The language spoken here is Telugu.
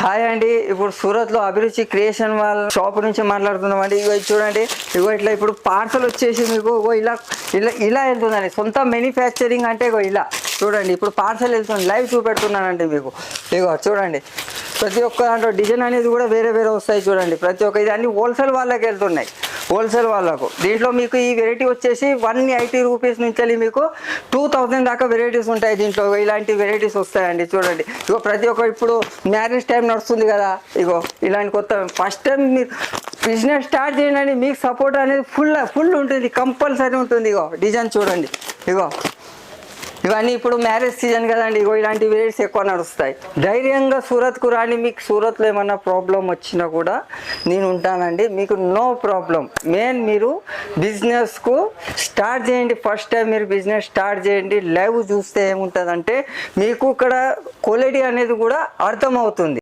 హాయ్ అండి, ఇప్పుడు సూరత్లో అభిరుచి క్రియేషన్ వాళ్ళ షాప్ నుంచి మాట్లాడుతున్నామండి. ఇగో ఇది చూడండి, ఇగో ఇట్లా ఇప్పుడు పార్సల్ వచ్చేసి మీకు ఇగో ఇలా ఇలా ఇలా వెళ్తుందండి. సొంత మ్యానుఫ్యాక్చరింగ్ అంటే ఇగో ఇలా చూడండి. ఇప్పుడు పార్సల్ వెళ్తుంది, లైవ్ చూపెడుతున్నానండి మీకు. ఇగో చూడండి, ప్రతి ఒక్క దాంట్లో డిజైన్ అనేది కూడా వేరే వేరే వస్తాయి చూడండి. ప్రతి ఒక్క ఇది అన్ని హోల్సేల్ వాళ్ళకి వెళ్తున్నాయి, హోల్సేల్ వాళ్ళకు. దీంట్లో మీకు ఈ వెరైటీ వచ్చేసి 180 రూపీస్ నుంచి మీకు 2000 దాకా వెరైటీస్ ఉంటాయి. దీంట్లో ఇలాంటి వెరైటీస్ వస్తాయండి చూడండి. ఇగో ప్రతి ఒక్క ఇప్పుడు మ్యారేజ్ టైం నడుస్తుంది కదా, ఇగో ఇలాంటి కొత్త ఫస్ట్ టైం మీరు బిజినెస్ స్టార్ట్ చేయండి, మీకు సపోర్ట్ అనేది ఫుల్ ఉంటుంది, కంపల్సరీ ఉంటుంది. ఇగో డిజైన్ చూడండి, ఇగో ఇవన్నీ ఇప్పుడు మ్యారేజ్ సీజన్ కదండి. ఇగో ఇలాంటి వెరైటీస్ ఎక్కువ నడుస్తాయి. ధైర్యంగా సూరత్కు రాని, మీకు సూరత్లో ఏమన్నా ప్రాబ్లం వచ్చినా కూడా నేను ఉంటానండి, మీకు నో ప్రాబ్లం. మెయిన్ మీరు బిజినెస్కు స్టార్ట్ చేయండి. ఫస్ట్ టైం మీరు బిజినెస్ స్టార్ట్ చేయండి. లైవ్ చూస్తే ఏముంటుందంటే మీకు ఇక్కడ క్వాలిటీ అనేది కూడా అర్థమవుతుంది.